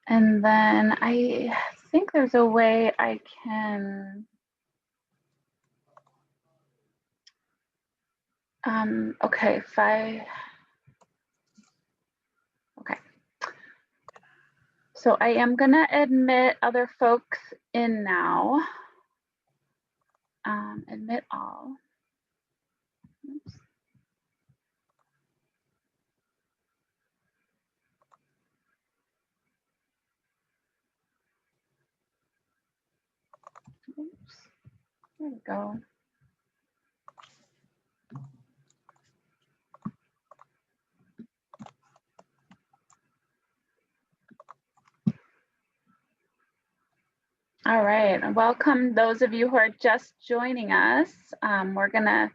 And then I think there's a way I can, okay, okay. So I am gonna admit other folks in now. Admit all. Oops. Oops. There we go. All right, welcome those of you who are just joining us. We're gonna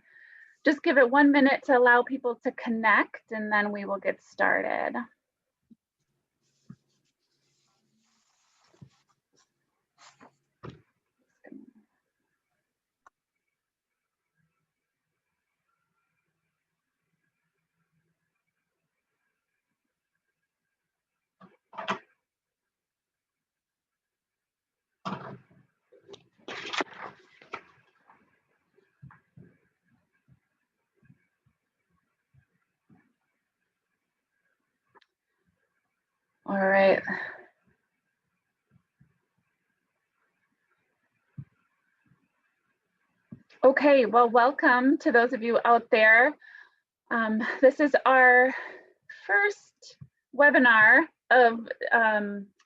just give it 1 minute to allow people to connect, and then we will get started. All right. Okay, well, welcome to those of you out there. This is our first webinar of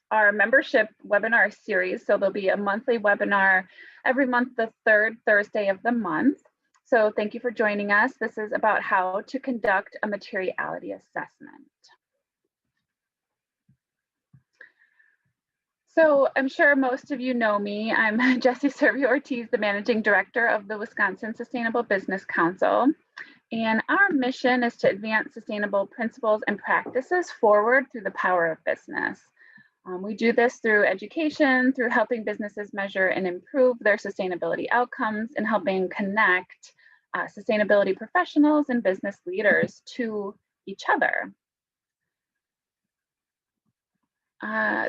our membership webinar series. So there'll be a monthly webinar every month, the third Thursday of the month. So thank you for joining us. This is about how to conduct a materiality assessment. So I'm sure most of you know me. I'm Jessie Servio-Ortiz, the Managing Director of the Wisconsin Sustainable Business Council. And our mission is to advance sustainable principles and practices forward through the power of business. We do this through education, through helping businesses measure and improve their sustainability outcomes, and helping connect sustainability professionals and business leaders to each other.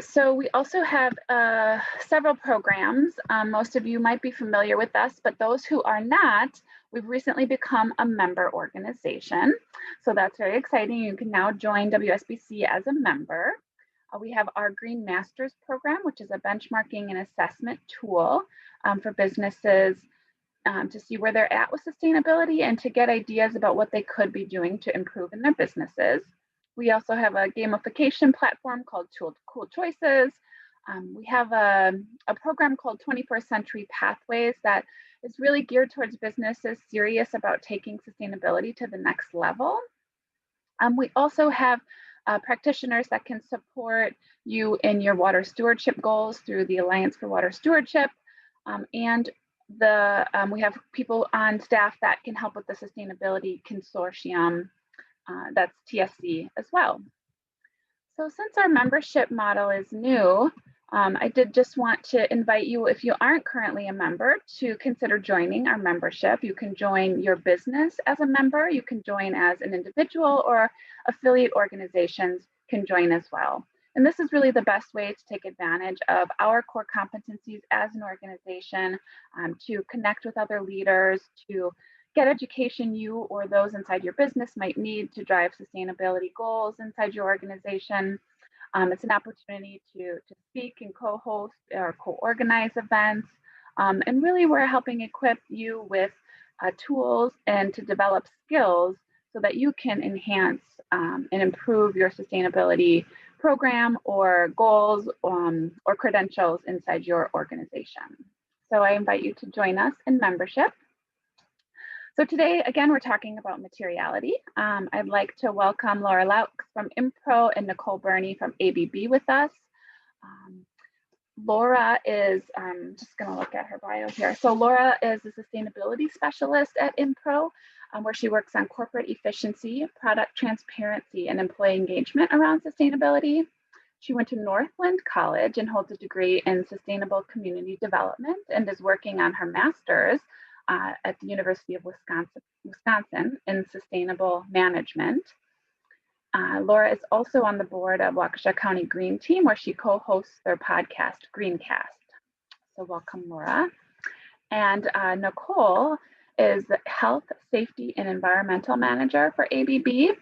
So we also have several programs. Most of you might be familiar with us, but those who are not, we've recently become a member organization. So that's very exciting. You can now join WSBC as a member. We have our Green Masters program, which is a benchmarking and assessment tool for businesses to see where they're at with sustainability and to get ideas about what they could be doing to improve in their businesses. We also have a gamification platform called Cool Choices. We have a program called 21st Century Pathways that is really geared towards businesses serious about taking sustainability to the next level. We also have practitioners that can support you in your water stewardship goals through the Alliance for Water Stewardship. And we have people on staff that can help with the Sustainability Consortium, that's TSC as well. So since our membership model is new, I did just want to invite you, if you aren't currently a member, to consider joining our membership. You can join your business as a member, you can join as an individual, or affiliate organizations can join as well. And this is really the best way to take advantage of our core competencies as an organization, to connect with other leaders, to get education you or those inside your business might need to drive sustainability goals inside your organization. It's an opportunity to speak and co-host or co-organize events. And really we're helping equip you with tools and to develop skills so that you can enhance and improve your sustainability program or goals or credentials inside your organization. So I invite you to join us in membership. So today, again, we're talking about materiality. I'd like to welcome Laura Laux from Impro and Nicole Burney from ABB with us. Laura is, just gonna look at her bio here. So Laura is a sustainability specialist at Impro, where she works on corporate efficiency, product transparency, and employee engagement around sustainability. She went to Northland College and holds a degree in sustainable community development and is working on her master's at the University of Wisconsin in sustainable management. Laura is also on the board of Waukesha County Green Team, where she co-hosts their podcast, Greencast. So welcome, Laura. And Nicole is the Health, Safety, and Environmental Manager for ABB.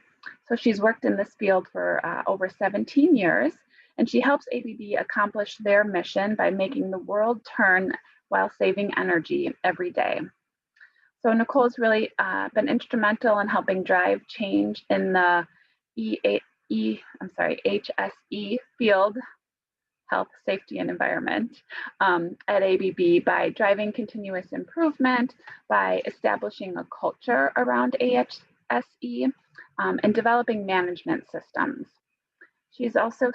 So she's worked in this field for over 17 years, and she helps ABB accomplish their mission by making the world turn while saving energy every day. So Nicole's really been instrumental in helping drive change in the HSE field, Health, Safety, and Environment, at ABB by driving continuous improvement, by establishing a culture around HSE, and developing management systems. She's also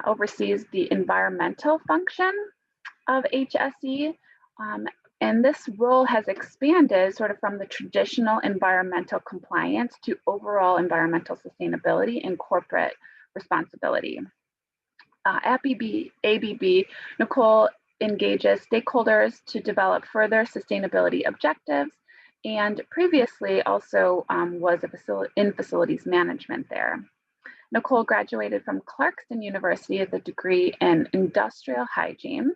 oversees the environmental function of HSE, and this role has expanded sort of from the traditional environmental compliance to overall environmental sustainability and corporate responsibility. At ABB, Nicole engages stakeholders to develop further sustainability objectives, and previously also was in facilities management there. Nicole graduated from Clarkston University with a degree in industrial hygiene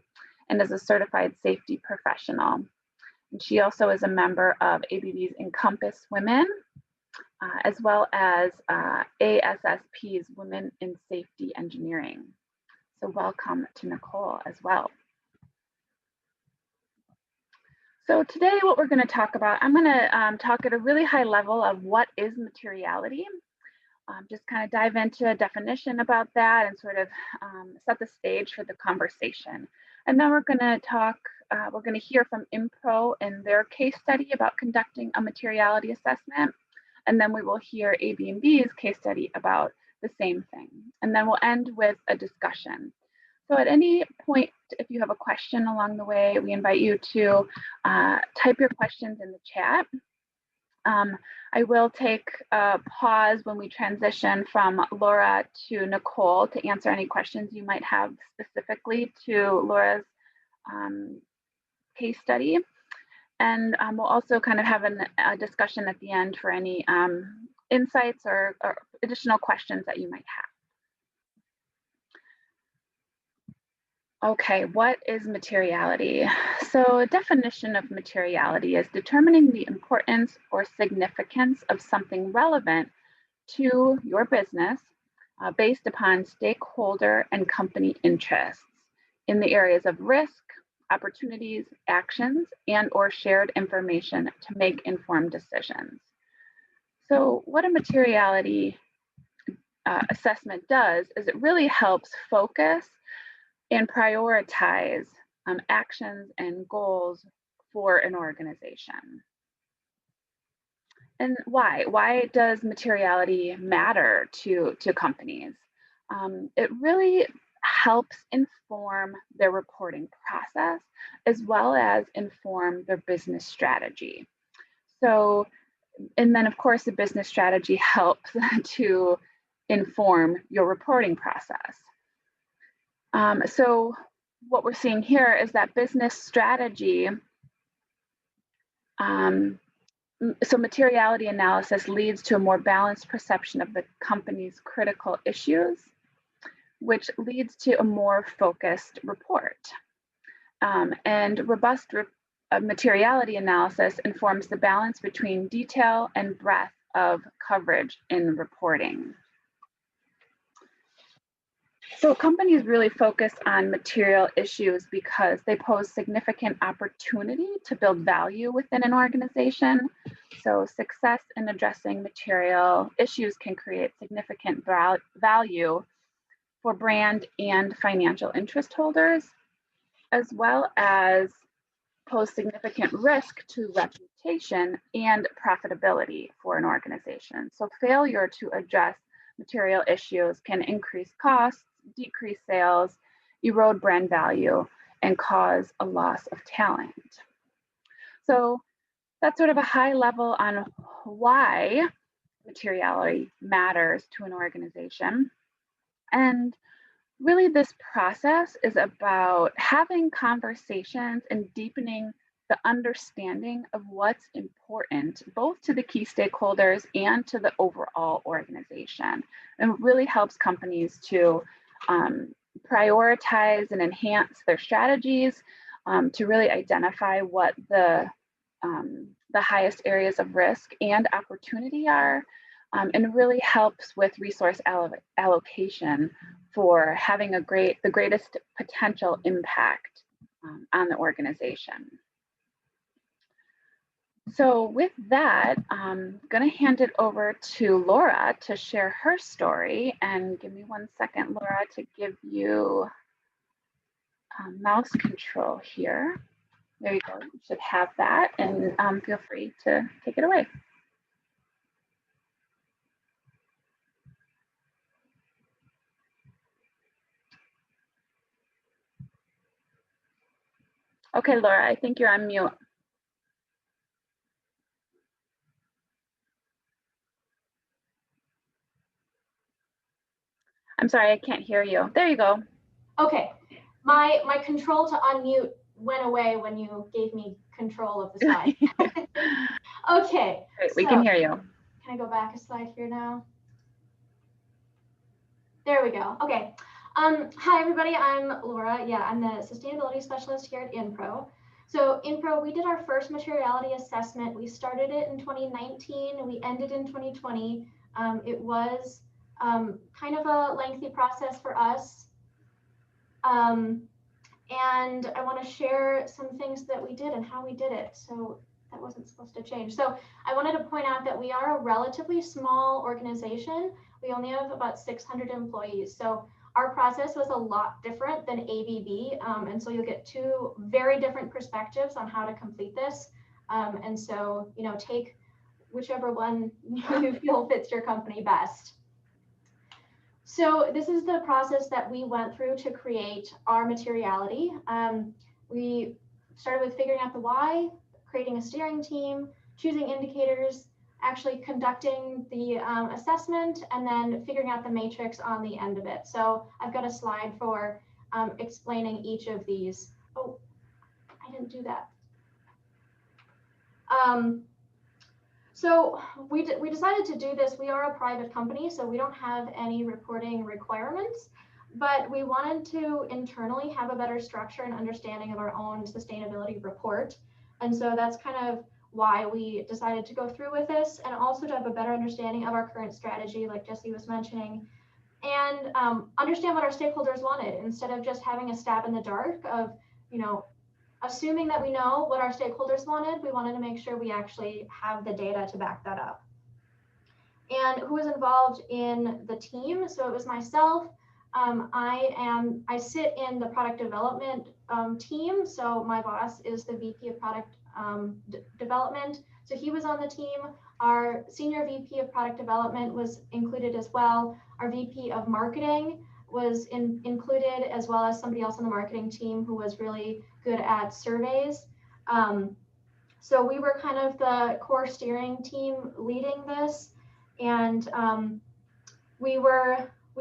and is a certified safety professional. And she also is a member of ABB's Encompass Women, as well as ASSP's Women in Safety Engineering. So welcome to Nicole as well. So today what we're going to talk about, I'm going to talk at a really high level of what is materiality. Just kind of dive into a definition about that and sort of set the stage for the conversation. And then we're going to hear from Impro and their case study about conducting a materiality assessment. And then we will hear ABB's case study about the same thing. And then we'll end with a discussion. So at any point, if you have a question along the way, we invite you to type your questions in the chat. I will take a pause when we transition from Laura to Nicole to answer any questions you might have specifically to Laura's case study. And we'll also kind of have a discussion at the end for any insights or additional questions that you might have. Okay, what is materiality? So a definition of materiality is determining the importance or significance of something relevant to your business based upon stakeholder and company interests in the areas of risk, opportunities, actions, and or shared information to make informed decisions. So what a materiality assessment does is it really helps focus and prioritize actions and goals for an organization. And why? Why does materiality matter to companies? It really helps inform their reporting process as well as inform their business strategy. So, and then of course the business strategy helps to inform your reporting process. So what we're seeing here is that business strategy, so materiality analysis leads to a more balanced perception of the company's critical issues, which leads to a more focused report. And robust materiality analysis informs the balance between detail and breadth of coverage in reporting. So companies really focus on material issues because they pose significant opportunity to build value within an organization. So success in addressing material issues can create significant value for brand and financial interest holders, as well as pose significant risk to reputation and profitability for an organization. So failure to address material issues can increase costs, decrease sales, erode brand value, and cause a loss of talent. So that's sort of a high level on why materiality matters to an organization. And really this process is about having conversations and deepening the understanding of what's important, both to the key stakeholders and to the overall organization. And it really helps companies to prioritize and enhance their strategies, to really identify what the highest areas of risk and opportunity are, and really helps with resource allocation for having the greatest potential impact on the organization. So with that, I'm going to hand it over to Laura to share her story. And give me 1 second, Laura, to give you mouse control here. There you go. You should have that, and feel free to take it away. Okay, Laura, I think you're on mute. I'm sorry, I can't hear you. There you go. Okay, my control to unmute went away when you gave me control of the slide. Okay. Great, we can hear you. Can I go back a slide here now? There we go. Okay. Hi, everybody. I'm Laura. Yeah, I'm the sustainability specialist here at InPro. So InPro, we did our first materiality assessment. We started it in 2019 and we ended in 2020. It was kind of a lengthy process for us. And I want to share some things that we did and how we did it. So that wasn't supposed to change. So I wanted to point out that we are a relatively small organization. We only have about 600 employees. So our process was a lot different than ABB. And so you'll get two very different perspectives on how to complete this. And so, you know, take whichever one you feel fits your company best. So this is the process that we went through to create our materiality. We started with figuring out the why, creating a steering team, choosing indicators, actually conducting the assessment, and then figuring out the matrix on the end of it. So I've got a slide for explaining each of these. Oh, I didn't do that. So we decided to do this. We are a private company, so we don't have any reporting requirements, but we wanted to internally have a better structure and understanding of our own sustainability report. And so that's kind of why we decided to go through with this, and also to have a better understanding of our current strategy, like Jesse was mentioning, and understand what our stakeholders wanted, instead of just having a stab in the dark of, you know, assuming that we know what our stakeholders wanted. We wanted to make sure we actually have the data to back that up. And who was involved in the team? So it was myself. I sit in the product development team. So my boss is the VP of product development. So he was on the team. Our senior VP of product development was included as well. Our VP of marketing was included, as well as somebody else on the marketing team who was really good at surveys. So we were kind of the core steering team leading this, and we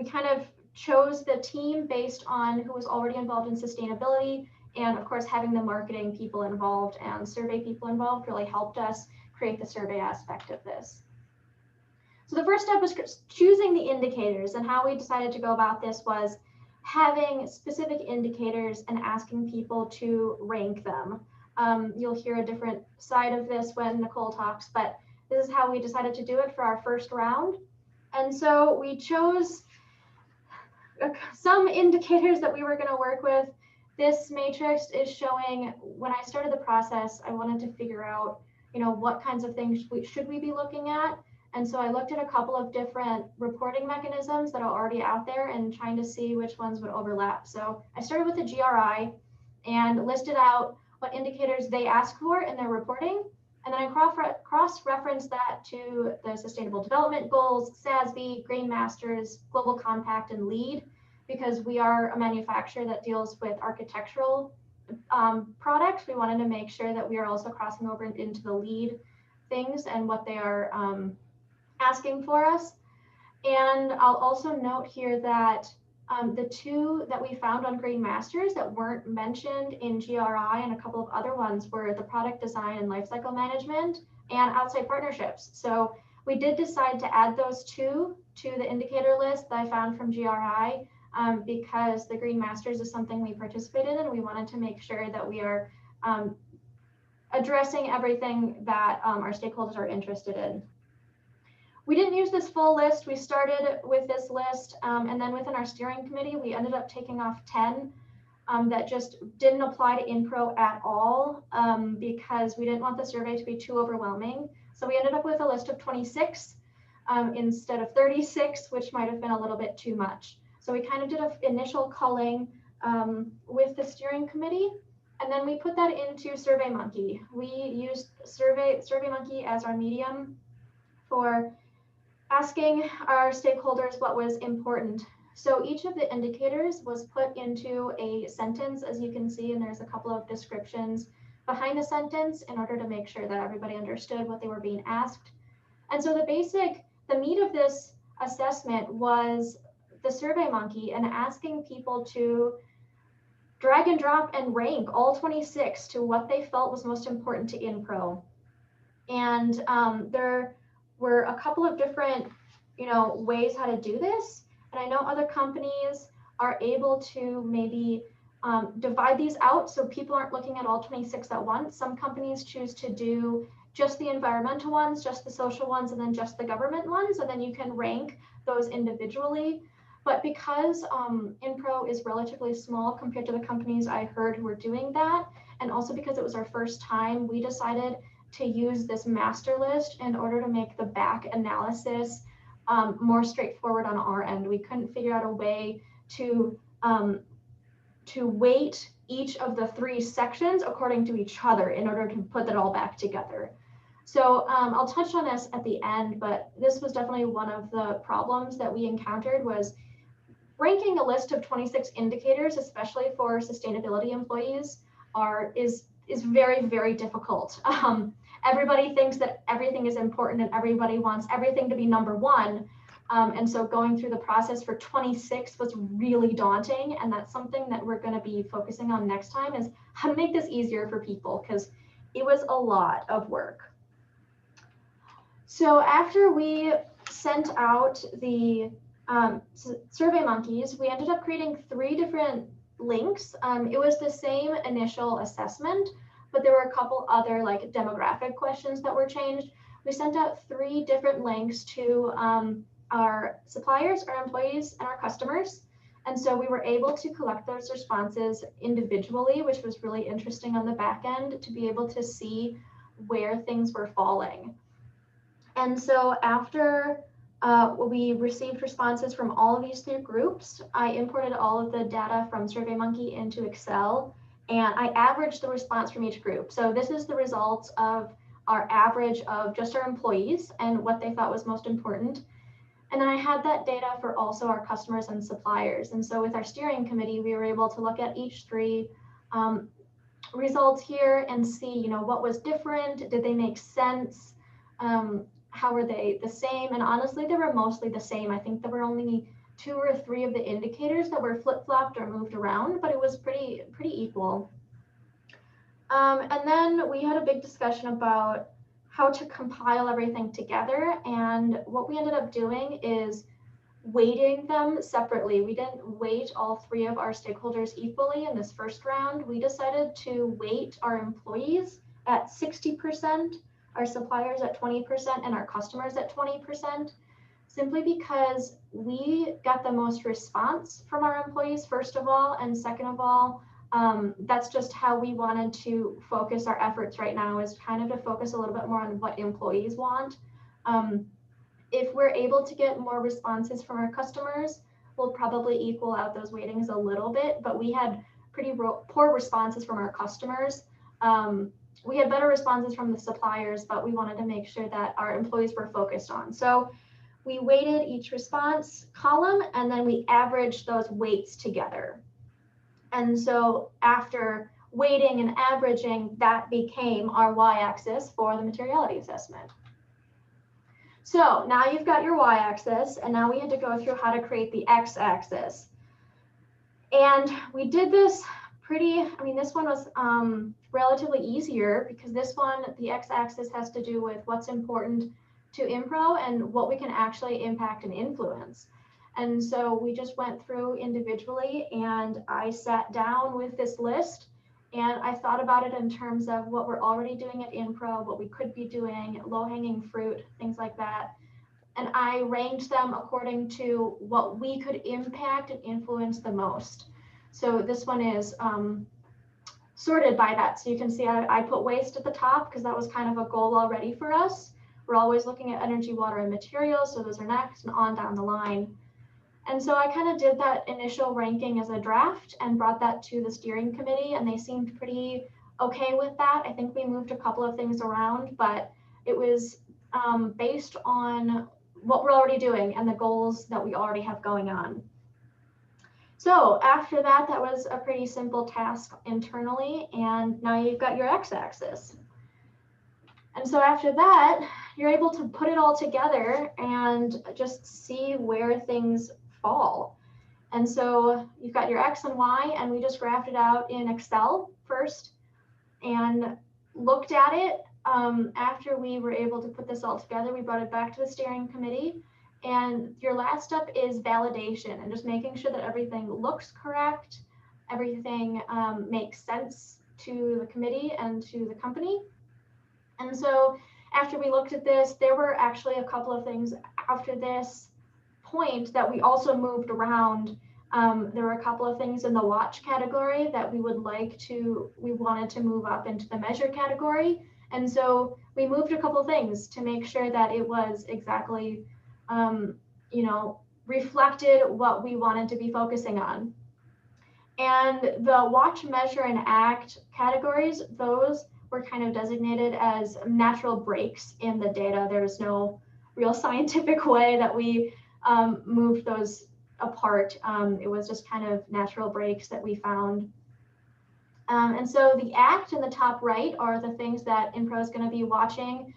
kind of chose the team based on who was already involved in sustainability, and of course having the marketing people involved and survey people involved really helped us create the survey aspect of this. So the first step was choosing the indicators, and how we decided to go about this was having specific indicators and asking people to rank them. You'll hear a different side of this when Nicole talks, but this is how we decided to do it for our first round. And so we chose some indicators that we were going to work with. This matrix is showing, when I started the process, I wanted to figure out, you know, what kinds of things should we be looking at. And so I looked at a couple of different reporting mechanisms that are already out there and trying to see which ones would overlap. So I started with the GRI and listed out what indicators they ask for in their reporting. And then I cross-referenced that to the Sustainable Development Goals, SASB, Grain Masters, Global Compact, and LEED, because we are a manufacturer that deals with architectural products. We wanted to make sure that we are also crossing over into the LEED things and what they are asking for us. And I'll also note here that The two that we found on Green Masters that weren't mentioned in GRI and a couple of other ones were the product design and lifecycle management and outside partnerships. So we did decide to add those two to the indicator list that I found from GRI because the Green Masters is something we participated in, and we wanted to make sure that we are addressing everything that our stakeholders are interested in. We didn't use this full list. We started with this list, and then within our steering committee, we ended up taking off 10 that just didn't apply to InPro at all because we didn't want the survey to be too overwhelming. So we ended up with a list of 26 instead of 36, which might have been a little bit too much. So we kind of did an initial culling with the steering committee, and then we put that into SurveyMonkey. We used SurveyMonkey as our medium for asking our stakeholders what was important. So each of the indicators was put into a sentence, as you can see, and there's a couple of descriptions behind the sentence in order to make sure that everybody understood what they were being asked. And so the meat of this assessment was the SurveyMonkey and asking people to drag and drop and rank all 26 to what they felt was most important to InPro. And there were a couple of different, ways how to do this. And I know other companies are able to maybe divide these out so people aren't looking at all 26 at once. Some companies choose to do just the environmental ones, just the social ones, and then just the government ones, and then you can rank those individually. But because InPro is relatively small compared to the companies I heard who were doing that, and also because it was our first time, we decided to use this master list in order to make the back analysis more straightforward on our end. We couldn't figure out a way to weight each of the 3 sections according to each other in order to put that all back together. So I'll touch on this at the end, but this was definitely one of the problems that we encountered was ranking a list of 26 indicators, especially for sustainability employees, is very, very difficult. Everybody thinks that everything is important and everybody wants everything to be number 1. And so going through the process for 26 was really daunting. And that's something that we're going to be focusing on next time is how to make this easier for people because it was a lot of work. So after we sent out the SurveyMonkeys, we ended up creating 3 different links. It was the same initial assessment, but there were a couple other like demographic questions that were changed. We sent out 3 different links to our suppliers, our employees, and our customers. And so we were able to collect those responses individually, which was really interesting on the back end to be able to see where things were falling. And so after we received responses from all of these 3 groups, I imported all of the data from SurveyMonkey into Excel, and I averaged the response from each group. So this is the results of our average of just our employees and what they thought was most important. And then I had that data for also our customers and suppliers. And so with our steering committee, we were able to look at each 3 results here and see, what was different? Did they make sense? How were they the same? And honestly, they were mostly the same. I think there were only 2 or 3 of the indicators that were flip-flopped or moved around, but it was pretty equal. And then we had a big discussion about how to compile everything together. And what we ended up doing is weighting them separately. We didn't weight all 3 of our stakeholders equally in this first round. We decided to weight our employees at 60%, our suppliers at 20%, and our customers at 20%, simply because we got the most response from our employees, first of all, and second of all, that's just how we wanted to focus our efforts right now, is kind of to focus a little bit more on what employees want. If we're able to get more responses from our customers, we'll probably equal out those weightings a little bit, but we had pretty poor responses from our customers. We had better responses from the suppliers, but we wanted to make sure that our employees were focused on. So we weighted each response column, and then we averaged those weights together. And so after weighting and averaging, that became our y-axis for the materiality assessment. So now you've got your y-axis, and now we had to go through how to create the x-axis. And we did this this one was relatively easier because this one, the x-axis has to do with what's important to Impro and what we can actually impact and influence. And so we just went through individually, and I sat down with this list and I thought about it in terms of what we're already doing at Impro, what we could be doing, low-hanging fruit, things like that. And I ranked them according to what we could impact and influence the most. So this one is sorted by that. So you can see I put waste at the top because that was kind of a goal already for us. We're always looking at energy, water, and materials. So those are next and on down the line. And so I kind of did that initial ranking as a draft and brought that to the steering committee, and they seemed pretty okay with that. I think we moved a couple of things around, but it was based on what we're already doing and the goals that we already have going on. So after that, that was a pretty simple task internally, and now you've got your x-axis. And so after that, you're able to put it all together and just see where things fall. And so you've got your X and Y, and we just graphed it out in Excel first and looked at it. After we were able to put this all together, we brought it back to the steering committee. And your last step is validation and just making sure that everything looks correct, everything makes sense to the committee and to the company. And so after we looked at this, there were actually a couple of things after this point that we also moved around. There were a couple of things in the watch category that we wanted to move up into the measure category. And so we moved a couple of things to make sure that it was exactly, reflected what we wanted to be focusing on. And the watch, measure, and act categories, those were kind of designated as natural breaks in the data. There's no real scientific way that we moved those apart. It was just kind of natural breaks that we found. And so the act in the top right are the things that Impro is going to be watching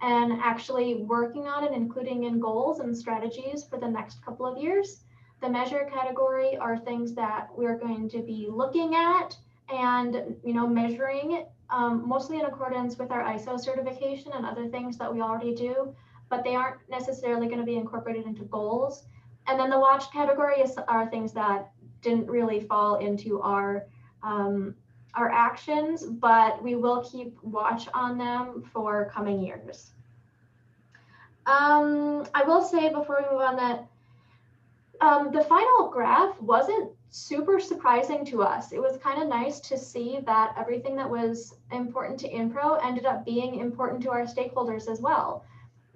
and actually working on and including in goals and strategies for the next couple of years. The measure category are things that we're going to be looking at and measuring, mostly in accordance with our ISO certification and other things that we already do, but they aren't necessarily going to be incorporated into goals. And then the watch category are things that didn't really fall into our actions, but we will keep watch on them for coming years. I will say before we move on that the final graph wasn't super surprising to us. It was kind of nice to see that everything that was important to Impro ended up being important to our stakeholders as well.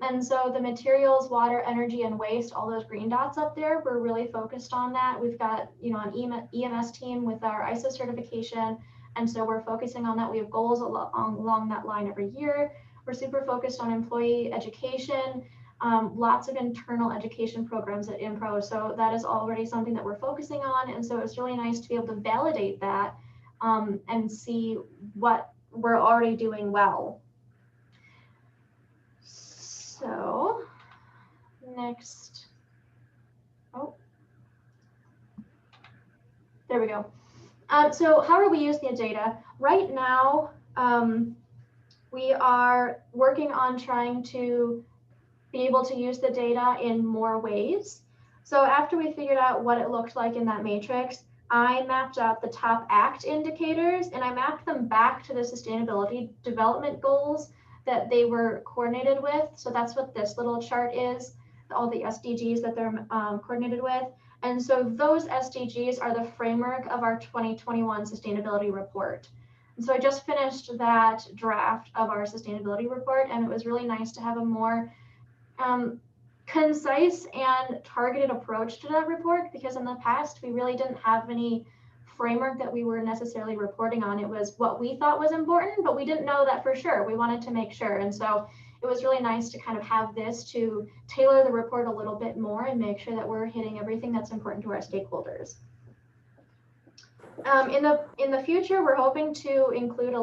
And so the materials, water, energy, and waste, all those green dots up there, we're really focused on that. We've got, an EMS team with our ISO certification. And so we're focusing on that. We have goals along that line every year. We're super focused on employee education, lots of internal education programs at Impro. So that is already something that we're focusing on. And so it's really nice to be able to validate that and see what we're already doing well. So next, there we go. So how are we using the data? Right now, we are working on trying to be able to use the data in more ways. So after we figured out what it looked like in that matrix, I mapped out the top ACT indicators and I mapped them back to the sustainability development goals that they were coordinated with. So that's what this little chart is, all the SDGs that they're coordinated with. And so those SDGs are the framework of our 2021 sustainability report. And so I just finished that draft of our sustainability report, and it was really nice to have a more concise and targeted approach to that report, because in the past we really didn't have any framework that we were necessarily reporting on. It was what we thought was important, but we didn't know that for sure. We wanted to make sure. And so it was really nice to kind of have this to tailor the report a little bit more and make sure that we're hitting everything that's important to our stakeholders. In the future, we're hoping to include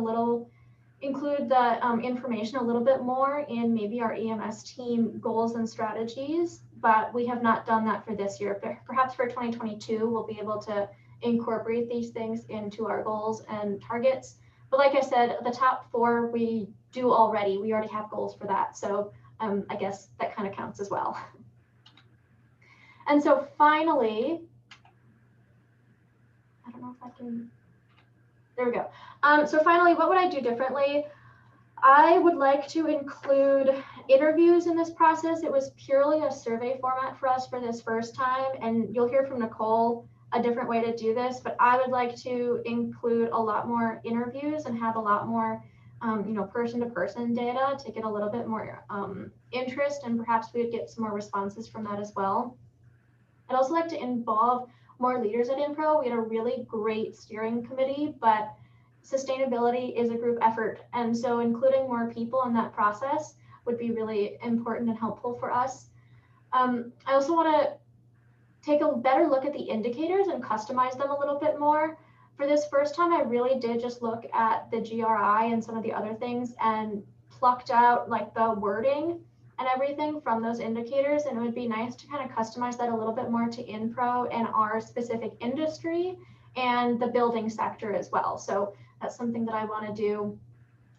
the information a little bit more in maybe our EMS team goals and strategies, but we have not done that for this year. Perhaps for 2022, we'll be able to incorporate these things into our goals and targets. But like I said, the top 4 we do already. We already have goals for that. So I guess that kind of counts as well. And so finally, I don't know if I can, there we go. So finally, what would I do differently? I would like to include interviews in this process. It was purely a survey format for us for this first time, and you'll hear from Nicole a different way to do this, but I would like to include a lot more interviews and have a lot more person-to-person data to get a little bit more interest, and perhaps we would get some more responses from that as well. I'd also like to involve more leaders at InPro. We had a really great steering committee, but sustainability is a group effort. And so including more people in that process would be really important and helpful for us. I also want to take a better look at the indicators and customize them a little bit more. For this first time, I really did just look at the GRI and some of the other things and plucked out like the wording and everything from those indicators. And it would be nice to kind of customize that a little bit more to InPro and our specific industry and the building sector as well. So that's something that I want to do.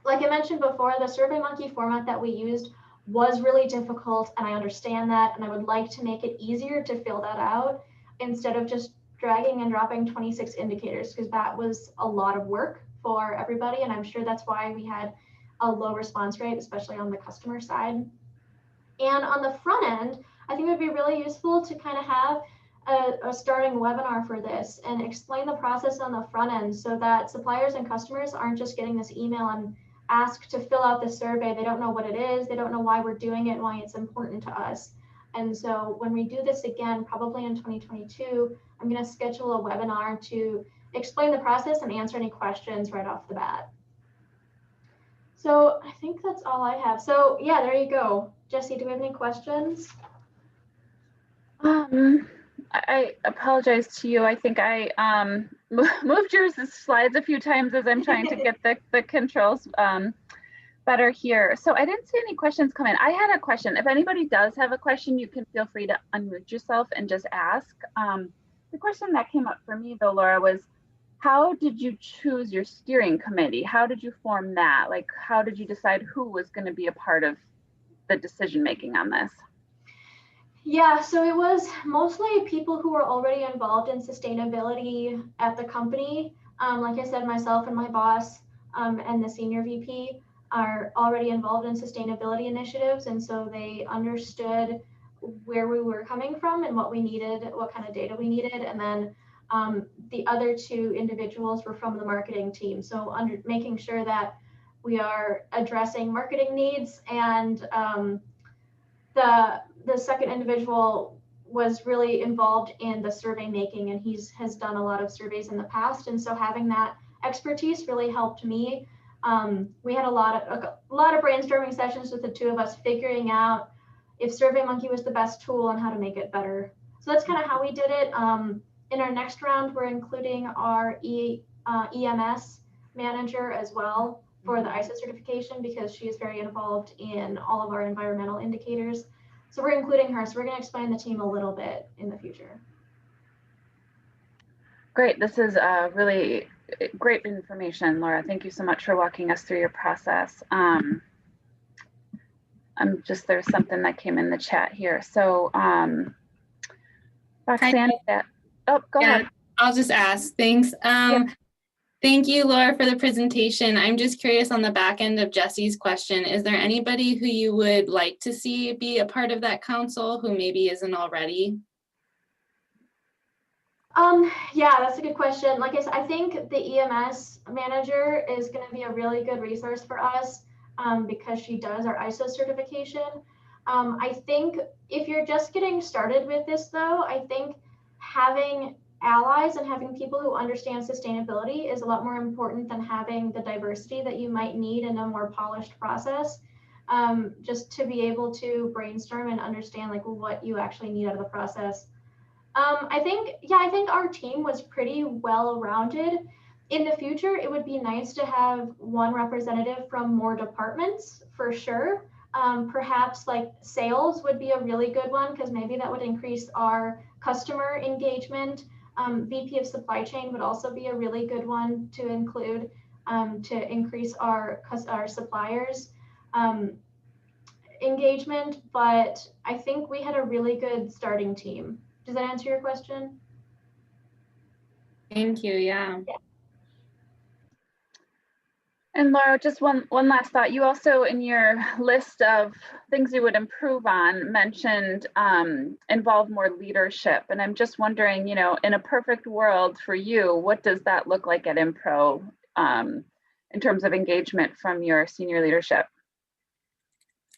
Like I mentioned before, the SurveyMonkey format that we used was really difficult, and I understand that, and I would like to make it easier to fill that out instead of just dragging and dropping 26 indicators, because that was a lot of work for everybody, and I'm sure that's why we had a low response rate, especially on the customer side. And on the front end, I think it would be really useful to kind of have a starting webinar for this and explain the process on the front end so that suppliers and customers aren't just getting this email and asked to fill out the survey. They don't know what it is. They don't know why we're doing it and why it's important to us. And so when we do this again, probably in 2022, I'm going to schedule a webinar to explain the process and answer any questions right off the bat. So I think that's all I have. So yeah, there you go. Jesse, do we have any questions? I apologize to you. I think I moved your slides a few times as I'm trying to get the controls better here. So I didn't see any questions come in. I had a question. If anybody does have a question, you can feel free to unmute yourself and just ask. The question that came up for me though, Laura, was how did you choose your steering committee? How did you form that? Like, how did you decide who was going to be a part of the decision making on this? Yeah, so it was mostly people who were already involved in sustainability at the company. Like I said, myself and my boss and the senior VP are already involved in sustainability initiatives. And so they understood where we were coming from and what we needed, what kind of data we needed. And then the other 2 individuals were from the marketing team. So making sure that we are addressing marketing needs, and the second individual was really involved in the survey making, and has done a lot of surveys in the past. And so having that expertise really helped me. We had a lot of brainstorming sessions with the 2 of us, figuring out if SurveyMonkey was the best tool and how to make it better. So that's kind of how we did it. In our next round, we're including our EMS manager as well for the ISO certification, because she is very involved in all of our environmental indicators. So we're including her. So we're going to explain the team a little bit in the future. Great. This is really great information, Laura. Thank you so much for walking us through your process. There's something that came in the chat here. So Roxanne, go ahead. I'll just ask. Thanks. Thank you, Laura, for the presentation. I'm just curious on the back end of Jesse's question. Is there anybody who you would like to see be a part of that council who maybe isn't already? Yeah, that's a good question. Like I said, I think the EMS manager is going to be a really good resource for us because she does our ISO certification. I think if you're just getting started with this though, I think having allies and having people who understand sustainability is a lot more important than having the diversity that you might need in a more polished process, just to be able to brainstorm and understand like what you actually need out of the process. I think our team was pretty well rounded. In the future, it would be nice to have one representative from more departments for sure. Perhaps like sales would be a really good one, because maybe that would increase our customer engagement. VP of supply chain would also be a really good one to include to increase our suppliers engagement. But I think we had a really good starting team. Does that answer your question? Thank you. Yeah. And Laura, just one last thought. You also, in your list of things you would improve on, mentioned involve more leadership. And I'm just wondering, you know, in a perfect world for you, what does that look like at Impro in terms of engagement from your senior leadership?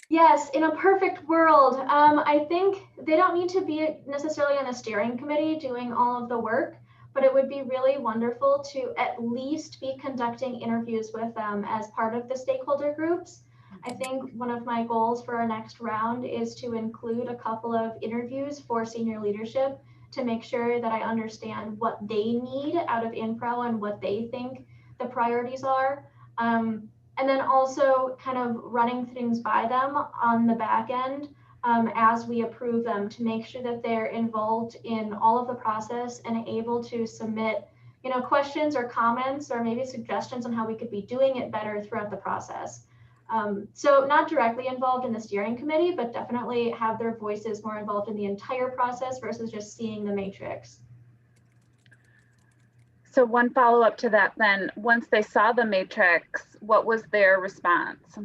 Yes, in a perfect world, I think they don't need to be necessarily on a steering committee doing all of the work, but it would be really wonderful to at least be conducting interviews with them as part of the stakeholder groups. I think one of my goals for our next round is to include a couple of interviews for senior leadership to make sure that I understand what they need out of Impro and what they think the priorities are. And then also kind of running things by them on the back end as we approve them to make sure that they're involved in all of the process and able to submit, you know, questions or comments or maybe suggestions on how we could be doing it better throughout the process. So not directly involved in the steering committee, but definitely have their voices more involved in the entire process versus just seeing the matrix. So one follow-up to that then, once they saw the matrix, what was their response?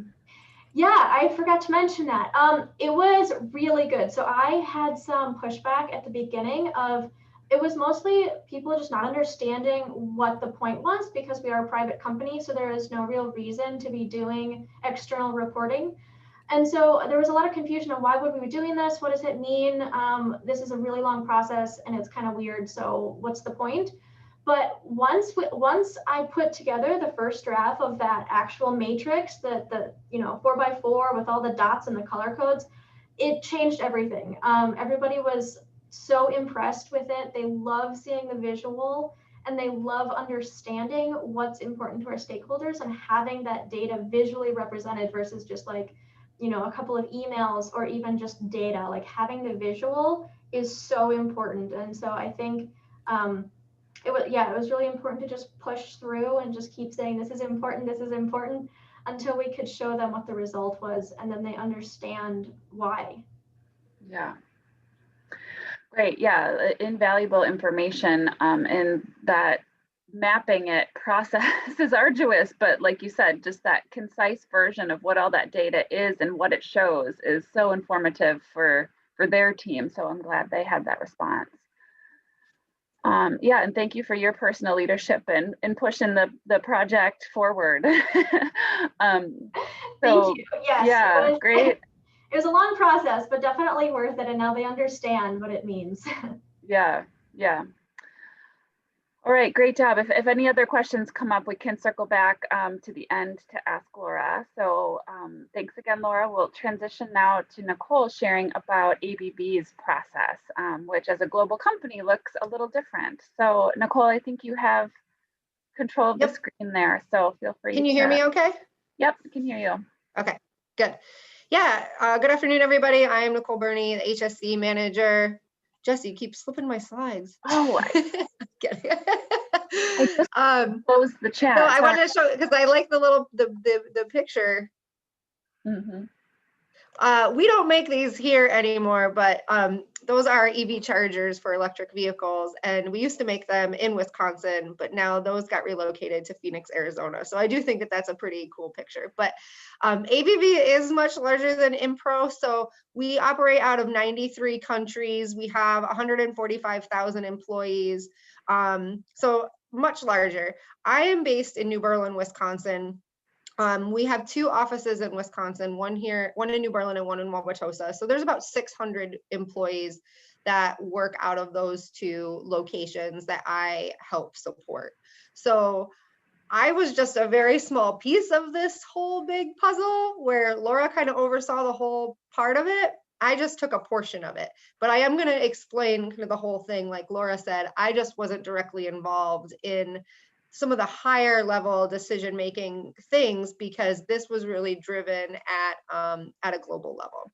Yeah, I forgot to mention that. It was really good. So I had some pushback at the beginning of, it was mostly people just not understanding what the point was because we are a private company. So there is no real reason to be doing external reporting. And so there was a lot of confusion on why would we be doing this? What does it mean? This is a really long process and it's kind of weird. So what's the point? But once I put together the first draft of that actual matrix, the 4x4 with all the dots and the color codes, it changed everything. Everybody was so impressed with it. They love seeing the visual and they love understanding what's important to our stakeholders and having that data visually represented versus just like, you know, a couple of emails or even just data. Like having the visual is so important. And so I think it was really important to just push through and just keep saying this is important until we could show them what the result was and then they understand why. Yeah. Great. Yeah, invaluable information. And that mapping it process is arduous, but like you said, just that concise version of what all that data is and what it shows is so informative for their team. So I'm glad they had that response. Yeah, and thank you for your personal leadership and pushing the project forward. Thank you. Yes. Yeah, great. It was a long process, but definitely worth it. And now they understand what it means. Yeah, yeah. All right, great job. If any other questions come up, we can circle back to the end to ask Laura. So thanks again, Laura. We'll transition now to Nicole sharing about ABB's process, which as a global company looks a little different. So Nicole, I think you have control of the screen there, so feel free. Can you hear me okay? Yep, I can hear you. Okay, good. Yeah, good afternoon, everybody. I am Nicole Burney, the HSC manager. Jesse, you keep slipping my slides. Oh, I just closed the chat. No, I wanted to show because I like the little the picture. Mm-hmm. We don't make these here anymore, but those are EV chargers for electric vehicles, and we used to make them in Wisconsin, but now those got relocated to Phoenix, Arizona. So I do think that that's a pretty cool picture. But ABB is much larger than Impro, so we operate out of 93 countries. We have 145,000 employees, so much larger. I am based in New Berlin, Wisconsin. We have two offices in Wisconsin, one in New Berlin and one in Wauwatosa. So there's about 600 employees that work out of those two locations that I help support. So I was just a very small piece of this whole big puzzle where Laura kind of oversaw the whole part of it. I just took a portion of it, but I am going to explain kind of the whole thing. Like Laura said, I just wasn't directly involved in some of the higher level decision-making things because this was really driven at a global level.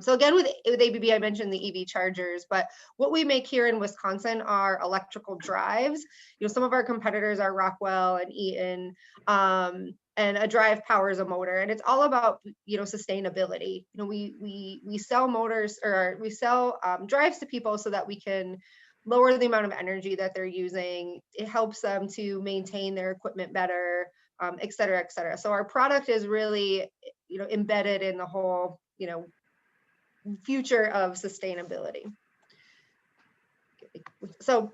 So again, with ABB, I mentioned the EV chargers, but what we make here in Wisconsin are electrical drives. You know, some of our competitors are Rockwell and Eaton, and a drive powers a motor, and it's all about, you know, sustainability. You know, we sell motors, or we sell drives to people so that we can lower the amount of energy that they're using. It helps them to maintain their equipment better, et cetera, et cetera. So our product is really, you know, embedded in the whole, you know, future of sustainability. So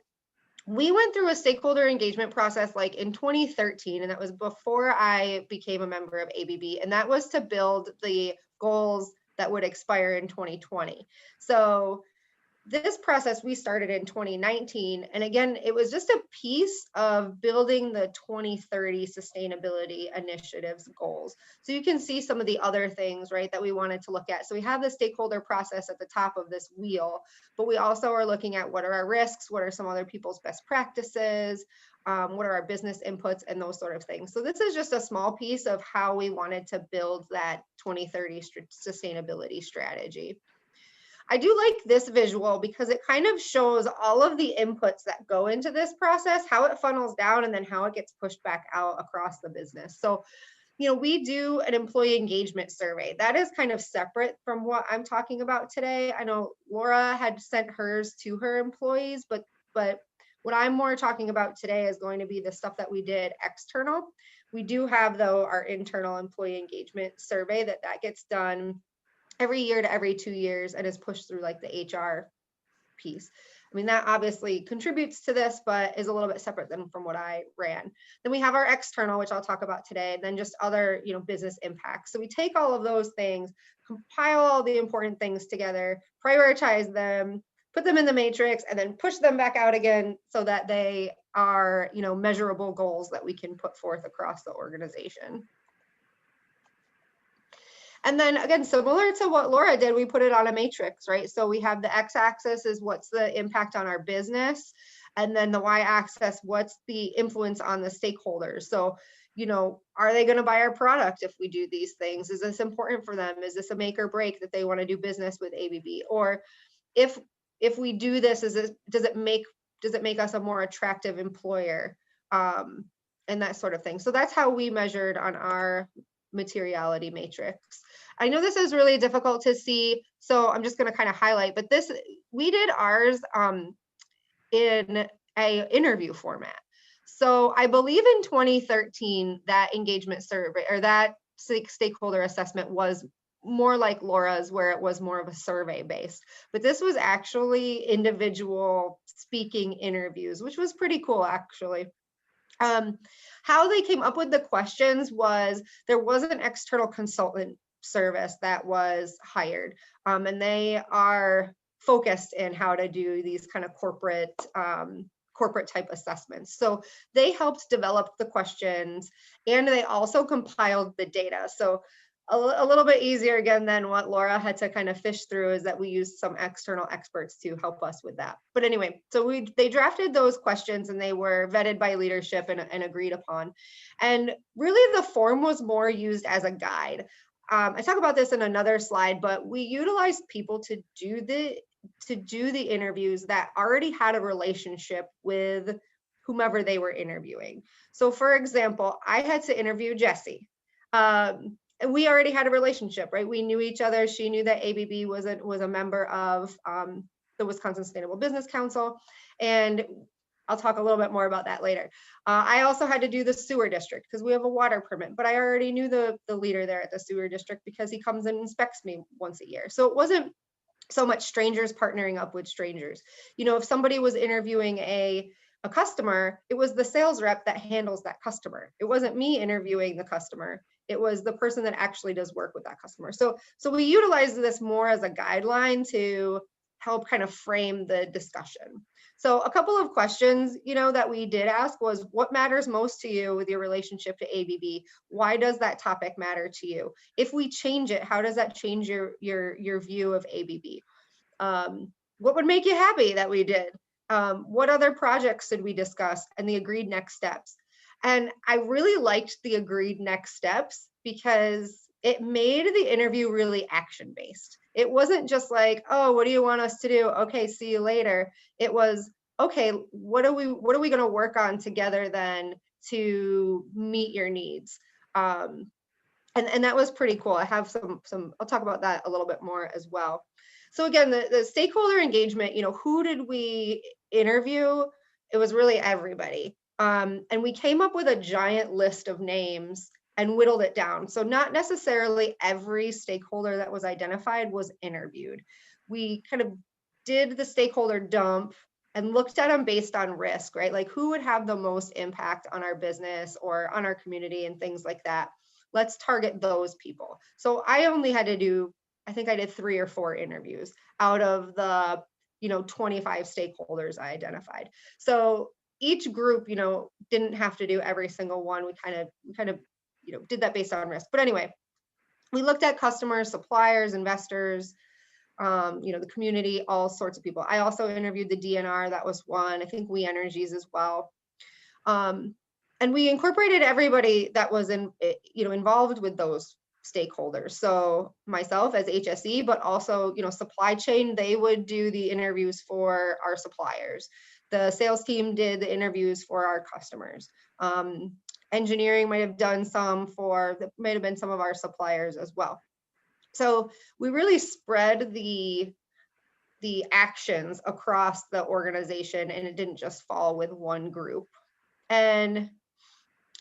we went through a stakeholder engagement process like in 2013, and that was before I became a member of ABB, and that was to build the goals that would expire in 2020. So this process we started in 2019, and again, it was just a piece of building the 2030 sustainability initiatives goals. So you can see some of the other things, right, that we wanted to look at. So we have the stakeholder process at the top of this wheel, but we also are looking at what are our risks, what are some other people's best practices, what are our business inputs, and those sort of things. So this is just a small piece of how we wanted to build that 2030 sustainability strategy. I do like this visual because it kind of shows all of the inputs that go into this process, how it funnels down, and then how it gets pushed back out across the business. So, you know, we do an employee engagement survey. That is kind of separate from what I'm talking about today. I know Laura had sent hers to her employees, but what I'm more talking about today is going to be the stuff that we did external. We do have, though, our internal employee engagement survey that gets done every year to every 2 years and is pushed through like the HR piece. I mean, that obviously contributes to this, but is a little bit separate than from what I ran. Then we have our external, which I'll talk about today, and then just other, you know, business impacts. So we take all of those things, compile all the important things together, prioritize them, put them in the matrix, and then push them back out again so that they are, you know, measurable goals that we can put forth across the organization. And then again, similar to what Laura did, we put it on a matrix, right? So we have the x-axis is what's the impact on our business, and then the y-axis, what's the influence on the stakeholders. So, you know, are they going to buy our product if we do these things? Is this important for them? Is this a make or break that they want to do business with ABB? Or if we do this, does it make us a more attractive employer? And that sort of thing. So that's how we measured on our materiality matrix. I know this is really difficult to see, so I'm just going to kind of highlight, but we did ours in a interview format. So I believe in 2013, that engagement survey or that stakeholder assessment was more like Laura's, where it was more of a survey based, but this was actually individual speaking interviews, which was pretty cool actually. How they came up with the questions was there was an external consultant service that was hired, and they are focused in how to do these kind of corporate type assessments. So they helped develop the questions, and they also compiled the data. So a little bit easier again than what Laura had to kind of fish through is that we used some external experts to help us with that. But anyway, so they drafted those questions and they were vetted by leadership and agreed upon. And really the form was more used as a guide. I talk about this in another slide, but we utilized people to do the interviews that already had a relationship with whomever they were interviewing. So for example, I had to interview Jessie. And we already had a relationship, right? We knew each other. She knew that ABB was a member of the Wisconsin Sustainable Business Council. And I'll talk a little bit more about that later. I also had to do the sewer district because we have a water permit, but I already knew the leader there at the sewer district because he comes and inspects me once a year. So it wasn't so much strangers partnering up with strangers. You know, if somebody was interviewing a customer, it was the sales rep that handles that customer. It wasn't me interviewing the customer. It was the person that actually does work with that customer. So we utilize this more as a guideline to help kind of frame the discussion. So a couple of questions, you know, that we did ask was, what matters most to you with your relationship to ABB? Why does that topic matter to you? If we change it, how does that change your view of ABB? What would make you happy that we did? What other projects did we discuss? And the agreed next steps. And I really liked the agreed next steps because it made the interview really action-based. It wasn't just like, oh, what do you want us to do? Okay, see you later. It was, okay, what are we going to work on together then to meet your needs? And that was pretty cool. I have some, I'll talk about that a little bit more as well. So again, the stakeholder engagement, who did we interview? It was really everybody. And we came up with a giant list of names and whittled it down. So not necessarily every stakeholder that was identified was interviewed. We kind of did the stakeholder dump and looked at them based on risk, right? Like who would have the most impact on our business or on our community and things like that. Let's target those people. So I only had to do, I think I did 3 or 4 interviews out of the, 25 stakeholders I identified. So each group, didn't have to do every single one. We kind of, did that based on risk. But anyway, we looked at customers, suppliers, investors, the community, all sorts of people. I also interviewed the DNR. That was one. I think We Energies as well. And we incorporated everybody that was involved with those stakeholders. So myself as HSE, but also, supply chain, they would do the interviews for our suppliers. The sales team did the interviews for our customers. Engineering might have done that might have been some of our suppliers as well. So we really spread the actions across the organization, and it didn't just fall with one group. And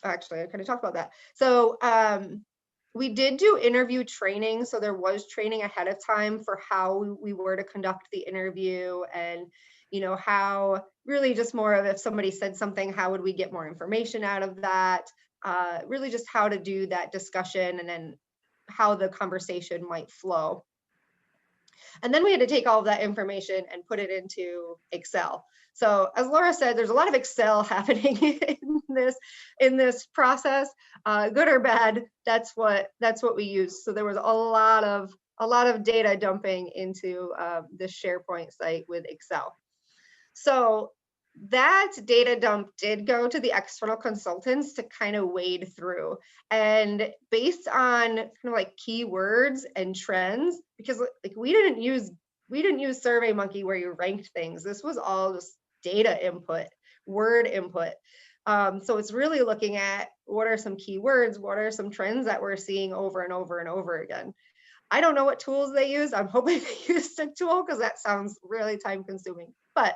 actually, I kind of talked about that. So we did do interview training. So there was training ahead of time for how we were to conduct the interview, and how really just more of, if somebody said something, how would we get more information out of that? Really just how to do that discussion, and then how the conversation might flow. And then we had to take all of that information and put it into Excel. So as Laura said, there's a lot of Excel happening in this process, good or bad. That's what we use. So there was a lot of data dumping into this SharePoint site with Excel. So that data dump did go to the external consultants to kind of wade through, and based on kind of like keywords and trends, because like we didn't use SurveyMonkey where you ranked things. This was all just data input, word input. So it's really looking at what are some keywords, what are some trends that we're seeing over and over and over again. I don't know what tools they use. I'm hoping they used a tool, because that sounds really time consuming. But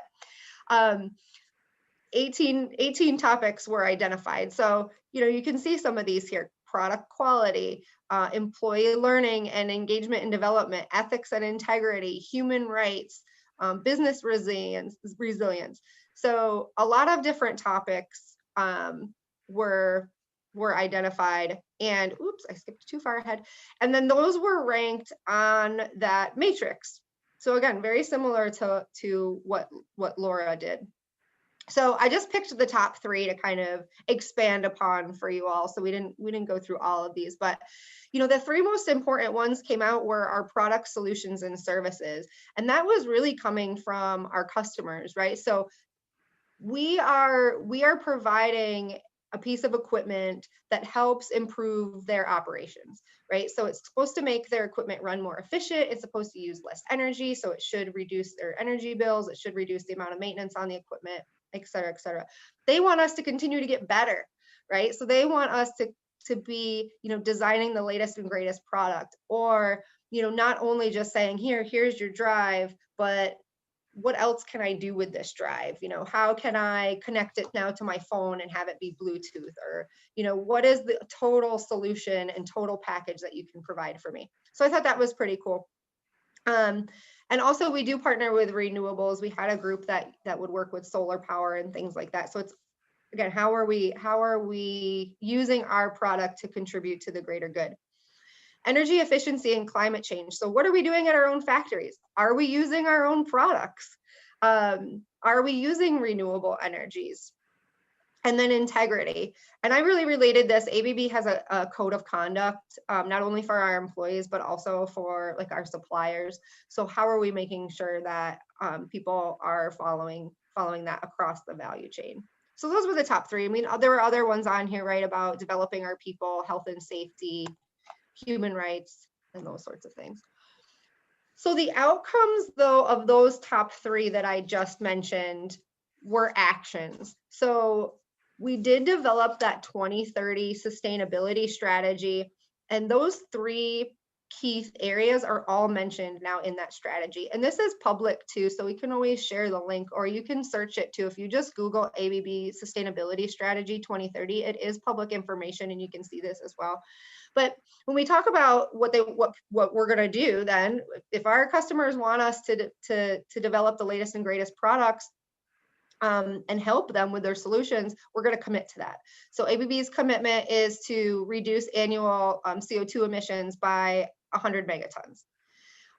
18 topics were identified. So, you can see some of these here: product quality, employee learning and engagement and development, ethics and integrity, human rights, business resilience. So a lot of different topics were identified, and oops, I skipped too far ahead. And then those were ranked on that matrix. So again, very similar to what Laura did. So I just picked the top 3 to kind of expand upon for you all. So we didn't go through all of these, but the 3 most important ones came out were our product, solutions, and services. And that was really coming from our customers, right? So we are providing a piece of equipment that helps improve their operations, right? So it's supposed to make their equipment run more efficient. It's supposed to use less energy, so it should reduce their energy bills. It should reduce the amount of maintenance on the equipment, et cetera, et cetera. They want us to continue to get better, right? So they want us to be, designing the latest and greatest product, or, not only just saying, here's your drive, but what else can I do with this drive? How can I connect it now to my phone and have it be Bluetooth? Or, what is the total solution and total package that you can provide for me? So I thought that was pretty cool. And also we do partner with renewables. We had a group that would work with solar power and things like that. So it's, again, how are we using our product to contribute to the greater good? Energy efficiency and climate change. So what are we doing at our own factories? Are we using our own products? Are we using renewable energies? And then integrity. And I really related this. ABB has a code of conduct, not only for our employees, but also for like our suppliers. So how are we making sure that people are following that across the value chain? So those were the top 3. I mean, there were other ones on here, right, about developing our people, health and safety, human rights, and those sorts of things. So the outcomes, though, of those top 3 that I just mentioned were actions. So we did develop that 2030 sustainability strategy, and those 3 key areas are all mentioned now in that strategy. And this is public too, so we can always share the link, or you can search it too. If you just Google ABB Sustainability Strategy 2030, it is public information and you can see this as well. But when we talk about what we're going to do, then if our customers want us to develop the latest and greatest products and help them with their solutions, we're going to commit to that. So ABB's commitment is to reduce annual CO2 emissions by 100 megatons.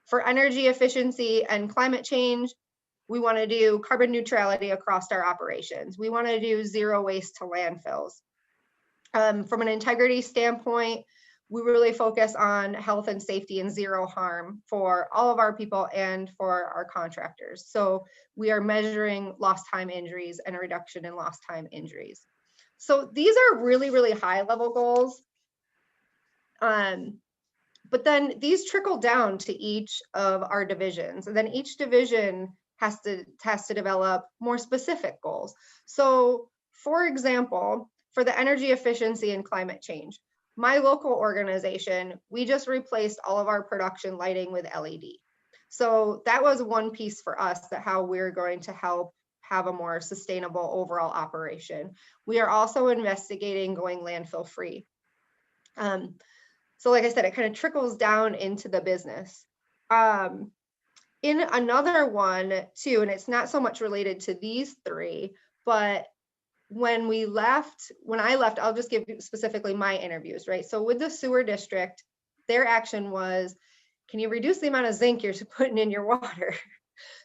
For energy efficiency and climate change, we want to do carbon neutrality across our operations. We want to do zero waste to landfills. From an integrity standpoint, we really focus on health and safety and zero harm for all of our people and for our contractors. So we are measuring lost time injuries and a reduction in lost time injuries. So these are really, really high level goals. But then these trickle down to each of our divisions, and then each division has to develop more specific goals. So for example, for the energy efficiency and climate change, my local organization, we just replaced all of our production lighting with LED. So that was one piece for us, that how we're going to help have a more sustainable overall operation. We are also investigating going landfill free. So like I said, it kind of trickles down into the business. In another one too, and it's not so much related to these 3, but when I left, I'll just give you specifically my interviews, right? So with the sewer district, their action was, can you reduce the amount of zinc you're putting in your water?